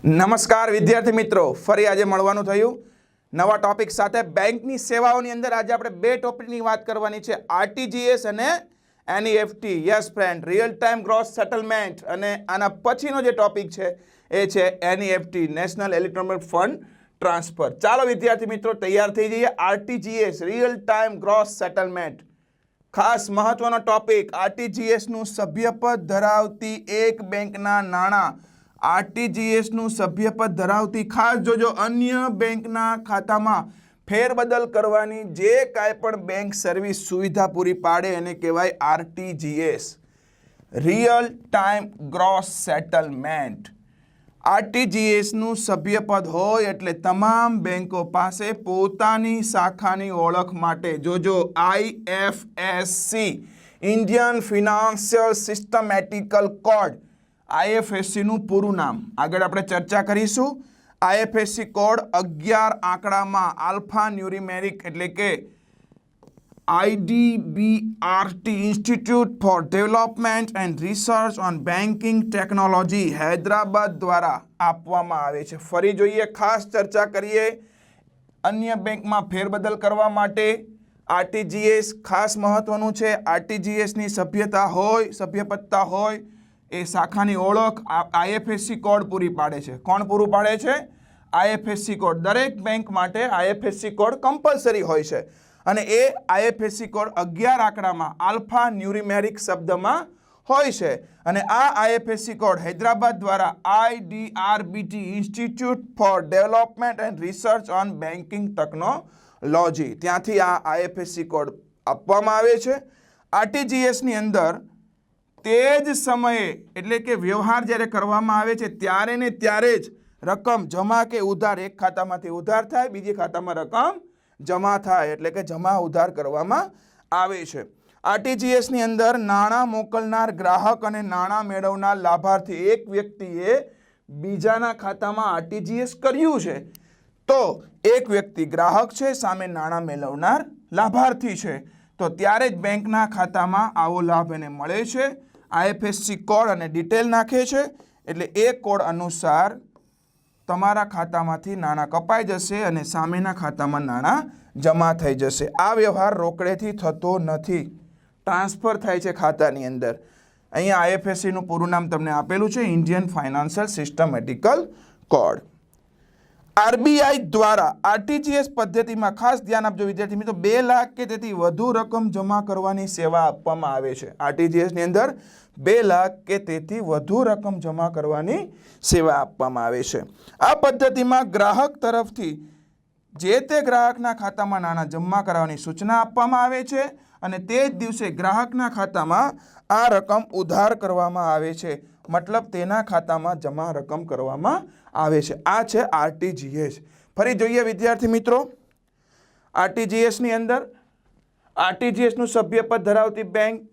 નમસ્કાર વિદ્યાર્થી મિત્રો, ફરી આજે મળવાનું થયું નવા ટોપિક સાથે બેંકની સેવાઓની અંદર. આજે આપણે બે ટોપિકની વાત કરવાની છે, આરટીજીએસ અને NEFT. Yes friend, real time gross settlement. અને આના પછીનો જે ટોપિક છે એ છે NEFT, national electronic fund transfer. ચાલો વિદ્યાર્થી મિત્રો તૈયાર થઈ જઈએ. RTGS, real time gross settlement, ખાસ મહત્વનો ટોપિક. આરટીજીએસ નું સભ્યપદ ધરાવતી એક બેંકના નાણાં, આરટીજીએસ નું સભ્યપદ ધરાવતી, ખાસ જોજો, અન્ય બેંકના ખાતામાં ફેરબદલ કરવાની જે કાંઈ પણ બેંક સર્વિસ સુવિધા પૂરી પાડે એને કહેવાય RTGS, real time gross settlement. RTGS નું સભ્યપદ હોય એટલે તમામ બેંકો પાસે પોતાની શાખાની ઓળખ માટે, જોજો, IFSC, Indian financial systematical code, IFSC નું પૂરું નામ આગળ આપણે ચર્ચા કરીશું. આઈએફએસસી કોડ 11 આંકડામાં આલ્ફા ન્યુમેરિક એટલે કે IDBRT, institute for development and research on banking technology, Hyderabad દ્વારા આપવામાં આવે છે. ફરી જોઈએ, ખાસ ચર્ચા કરીએ. અન્ય બેંકમાં ફેરબદલ કરવા માટે આરટીજીએસ ખાસ મહત્વનું છે. આરટીજીએસની સભ્યતા હોય, સભ્યપદતા હોય, એ શાખાની ઓળખ આઈએફએસસી કોડ પૂરી પાડે છે. કોણ પૂરું પાડે છે? IFSC code. દરેક બેંક માટે આઈએફએસસી કોડ કમ્પલસરી હોય છે અને એ આઈએફએસસી કોડ 11 આંકડામાં આલ્ફા ન્યુમેરિક શબ્દમાં હોય છે. અને આ આઈએફએસસી કોડ હૈદરાબાદ દ્વારા IDRBT, institute for development and research on banking technology, ત્યાંથી આ આઈએફએસસી કોડ આપવામાં આવે છે. આરટીજીએસની અંદર તે જ સમયે એટલે કે વ્યવહાર જ્યારે કરવામાં આવે છે ત્યારે ને ત્યારે જ રકમ જમા કે ઉધાર, એક ખાતામાંથી ઉધાર થાય, બીજી ખાતામાં રકમ જમા થાય, એટલે કે જમા ઉધાર કરવામાં આવે છે. આરટીજીએસની અંદર નાણાં મોકલનાર ગ્રાહક અને નાણાં મેળવનાર લાભાર્થી, એક વ્યક્તિએ બીજાના ખાતામાં આરટીજીએસ કર્યું છે તો એક વ્યક્તિ ગ્રાહક છે, સામે નાણાં મેળવનાર લાભાર્થી છે, તો ત્યારે જ બેંકના ખાતામાં આવો લાભ એને મળે છે. આઈએફએસસી કોડ અને ડિટેલ નાખે છે એટલે એ કોડ અનુસાર તમારા ખાતામાંથી નાણાં કપાઈ જશે અને સામેના ખાતામાં નાણાં જમા થઈ જશે. આ વ્યવહાર રોકડેથી થતો નથી, ટ્રાન્સફર થાય છે ખાતાની અંદર. અહીંયા આઈએફએસસીનું પૂરું નામ તમને આપેલું છે, ઇન્ડિયન ફાઇનાન્શિયલ સિસ્ટમેટિકલ કોડ. આરબીઆઈ દ્વારા આરટીજીએસ પદ્ધતિમાં ખાસ ધ્યાન આપજો વિદ્યાર્થી મિત્રો, 2 લાખ કે તેથી વધુ રકમ જમા કરવાની સેવા આપવામાં આવે છે. આરટીજીએસની અંદર 2 લાખ કે તેથી વધુ રકમ જમા કરવાની સેવા આપવામાં આવે છે. આ પદ્ધતિમાં ગ્રાહક તરફથી જે તે ગ્રાહકના ખાતામાં નાણાં જમા કરાવવાની સૂચના આપવામાં આવે છે અને તે જ દિવસે ગ્રાહકના ખાતામાં આ રકમ ઉધાર કરવામાં આવે છે, મતલબ તેના ખાતામાં જમા રકમ કરવામાં આવે છે. આ છે આરટીજીએસ. ફરી જોઈએ વિદ્યાર્થી મિત્રો, આરટીજીએસની અંદર આરટીજીએસનું સભ્યપદ ધરાવતી બેંક,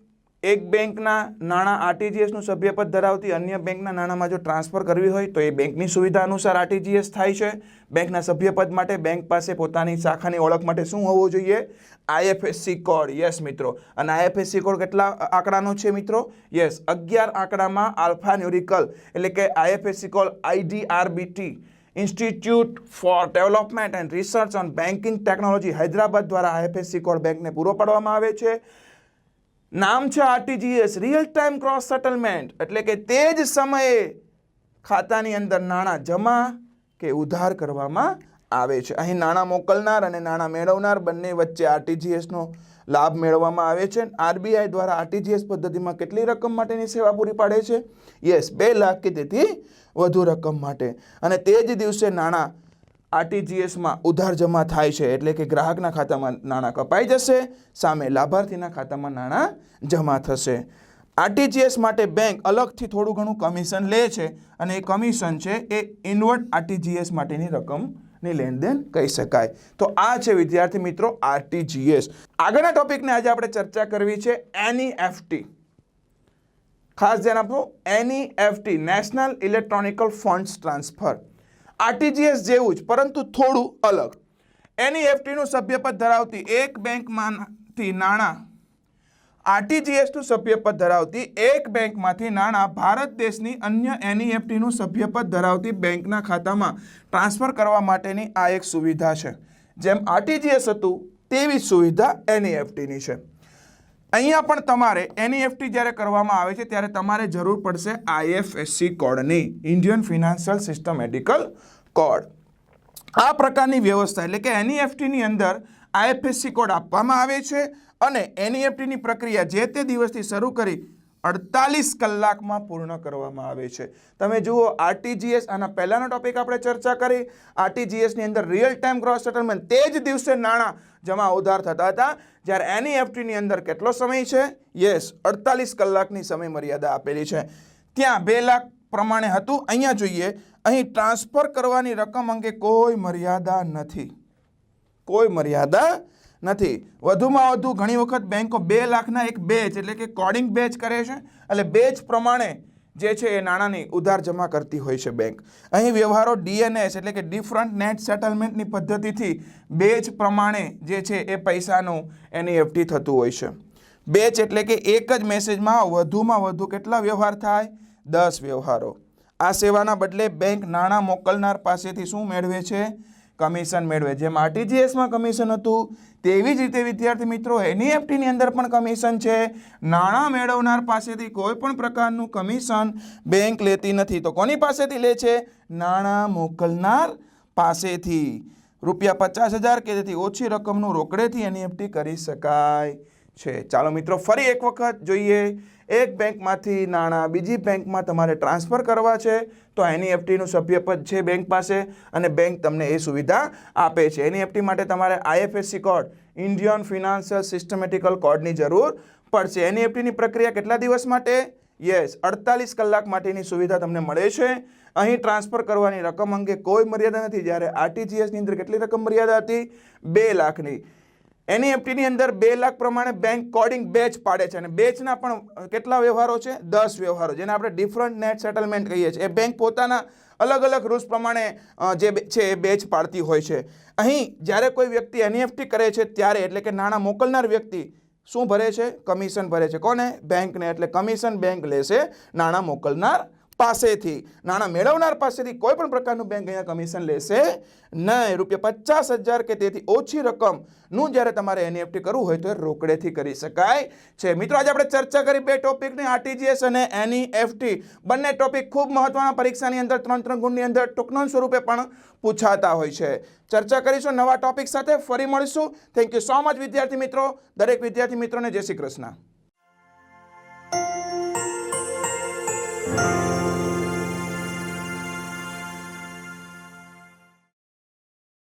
એક બેંકના નાણાં આરટીજીએસનું સભ્યપદ ધરાવતી અન્ય બેંકના નાણાંમાં જો ટ્રાન્સફર કરવી હોય તો એ બેંકની સુવિધા અનુસાર આરટીજીએસ થાય છે. બેંકના સભ્યપદ માટે બેંક પાસે પોતાની શાખાની ઓળખ માટે શું હોવું જોઈએ? IFSC code. યસ મિત્રો. અને આઈએફએસસી કોડ કેટલા આંકડાનો છે મિત્રો? યસ, 11 આંકડામાં આલ્ફા ન્યુમેરિકલ એટલે કે IFSC code IDRBT, institute for development and research on banking technology, Hyderabad દ્વારા આઈએફએસસી કોડ બેંકને પૂરો પાડવામાં આવે છે. નામ છે RTGS, real time cross settlement, એટલે કે તે જ સમયે ખાતાની અંદર નાણાં જમા કે ઉધાર કરવામાં આવે છે. અહીં નાણાં મોકલનાર અને નાણાં મેળવનાર બંને વચ્ચે આરટીજીએસનો લાભ મેળવવામાં આવે છે. આરબીઆઈ દ્વારા આરટીજીએસ પદ્ધતિમાં કેટલી રકમ માટેની સેવા પૂરી પાડે છે? યસ, 2 લાખ કે તેથી વધુ રકમ માટે. અને તે જ દિવસે નાણાં આરટીજીએસમાં ઉધાર જમા થાય છે એટલે કે ગ્રાહકના ખાતામાં નાણાં કપાઈ જશે, સામે લાભાર્થીના ખાતામાં નાણાં જમા થશે. આરટીજીએસ માટે બેંક અલગથી થોડું ઘણું કમિશન લે છે અને એ કમિશન છે એ ઇનવર્ડ આરટીજીએસ માટેની રકમની લેનદેન કહી શકાય. તો આ છે વિદ્યાર્થી મિત્રો આરટીજીએસ. આગળના ટોપિકને આજે આપણે ચર્ચા કરવી છે એનઈએફટી. ખાસ ધ્યાન આપો, NEFT, national ઇલેક્ટ્રોનિકલ funds transfer. RTGS જેવું જ પરંતુ થોડું અલગ. એનઈએફટીનું સભ્યપદ ધરાવતી એક બેંકમાંથી નાણાં આરટીજીએસનું સભ્યપદ ધરાવતી એક બેંકમાંથી નાણાં ભારત દેશની અન્ય એનઈએફટીનું સભ્યપદ ધરાવતી બેંકના ખાતામાં ટ્રાન્સફર કરવા માટેની આ એક સુવિધા છે. જેમ આરટીજીએસ હતું તેવી સુવિધા એનઈએફટીની છે. અહીંયા પણ તમારે એનઈએફટી જ્યારે કરવામાં આવે છે ત્યારે તમારે જરૂર પડશે આઈએફએસસી કોડની, ઇન્ડિયન ફિનાન્શિયલ સિસ્ટમેટિકલ કોડ. આ પ્રકારની વ્યવસ્થા એટલે કે એનઈએફટીની અંદર આઈએફએસસી કોડ આપવામાં આવે છે અને એનઈએફટીની પ્રક્રિયા જે તે દિવસથી શરૂ કરી 48 કલાકમાં પૂર્ણ કરવામાં આવે છે. તમે જુઓ આરટીજીએસ, આના પહેલાનો ટોપિક આપણે ચર્ચા કરી. આરટીજીએસની અંદર રિયલ ટાઈમ ગ્રોસ સેટલમેન્ટ, તે જ દિવસે નાણાં જમા ઉધાર થતા હતા. જ્યારે એનઈએફટીની અંદર કેટલો સમય છે? યસ, 48 કલાકની સમય મર્યાદા આપેલી છે. ત્યાં 2 લાખ પ્રમાણે હતું. અહીંયા જોઈએ, અહીં ટ્રાન્સફર કરવાની રકમ અંગે કોઈ મર્યાદા નથી, કોઈ મર્યાદા નથી. વધુમાં વધુ ઘણી વખત બેંકો 2 લાખના એક બેચ એટલે કે કોડિંગ બેચ કરે છે, એટલે બેચ પ્રમાણે જે છે એ નાણાંની ઉધાર જમા કરતી હોય છે બેંક. અહીં વ્યવહારો ડીએનએસ એટલે કે ડિફરન્ટ નેટ સેટલમેન્ટની પદ્ધતિથી બેચ પ્રમાણે જે છે એ પૈસાનું એનઈએફટી થતું હોય છે. બેચ એટલે કે એક જ મેસેજમાં વધુમાં વધુ કેટલા વ્યવહાર થાય? 10 વ્યવહારો. આ સેવાના બદલે બેંક નાણાં મોકલનાર પાસેથી શું મેળવે છે? કમિશન મેળવે. જેમ આરટીજીએસમાં કમિશન હતું તેવી જ રીતે વિદ્યાર્થી મિત્રો એનઈએફટીની અંદર પણ કમિશન છે. નાણાં મેળવનાર પાસેથી કોઈ પણ પ્રકારનું કમિશન બેંક લેતી નથી. તો કોની પાસેથી લે છે? નાણાં મોકલનાર પાસેથી. ₹50,000 કે તેથી ઓછી રકમનું રોકડેથી એનઈએફટી કરી શકાય છે. ચાલો મિત્રો ફરી એક વખત જોઈએ. એક બેંકમાંથી નાણાં બીજી બેંકમાં તમારે ટ્રાન્સફર કરવા છે તો એનઈએફટીનું સભ્યપદ છે બેંક પાસે અને બેંક તમને એ સુવિધા આપે છે. એનઈએફટી માટે તમારે આઈએફએસસી કોડ, ઇન્ડિયન ફિનાન્શિયલ સિસ્ટમેટિકલ કોડની જરૂર પડશે. એનઈએફટીની પ્રક્રિયા કેટલા દિવસ માટે? યસ, 48 કલાક માટેની સુવિધા તમને મળે છે. અહીં ટ્રાન્સફર કરવાની રકમ અંગે કોઈ મર્યાદા નથી. જ્યારે આરટીજીએસની અંદર કેટલી રકમ મર્યાદા હતી? 2 લાખની. એનઈએફટીની અંદર 2 લાખ પ્રમાણે બેંક કોડિંગ બેચ પાડે છે અને બેચના પણ કેટલા વ્યવહારો છે? 10 વ્યવહારો, જેને આપણે ડિફરન્ટ નેટ સેટલમેન્ટ કહીએ છીએ. એ બેંક પોતાના અલગ અલગ રૂલ્સ પ્રમાણે જે છે એ બેચ પાડતી હોય છે. અહીં જ્યારે કોઈ વ્યક્તિ એનઈએફટી કરે છે ત્યારે એટલે કે નાણાં મોકલનાર વ્યક્તિ શું ભરે છે? કમિશન ભરે છે. કોને? બેંકને. એટલે કમિશન બેંક લેશે નાણાં મોકલનાર પાસેથી. નાણાં મેળવનાર પાસેથી કોઈ પણ પ્રકારનું બેંક અહીંયા કમિશન લેશે નહીં. ₹50,000 કે તેથી ઓછી રકમનું જ્યારે તમારે એનઈએફટી કરવું હોય તો એ રોકડેથી કરી શકાય છે. મિત્રો આજે આપણે ચર્ચા કરી 2 ટોપિકની, આરટીજીએસ અને એનઈએફટી. બંને ટોપિક ખૂબ મહત્વના, પરીક્ષાની અંદર 3 ગુણની અંદર ટૂંકનોંધ સ્વરૂપે પણ પૂછાતા હોય છે. ચર્ચા કરીશું નવા ટોપિક સાથે, ફરી મળીશું. થેન્ક યુ સો મચ વિદ્યાર્થી મિત્રો. દરેક વિદ્યાર્થી મિત્રોને જય શ્રી કૃષ્ણ.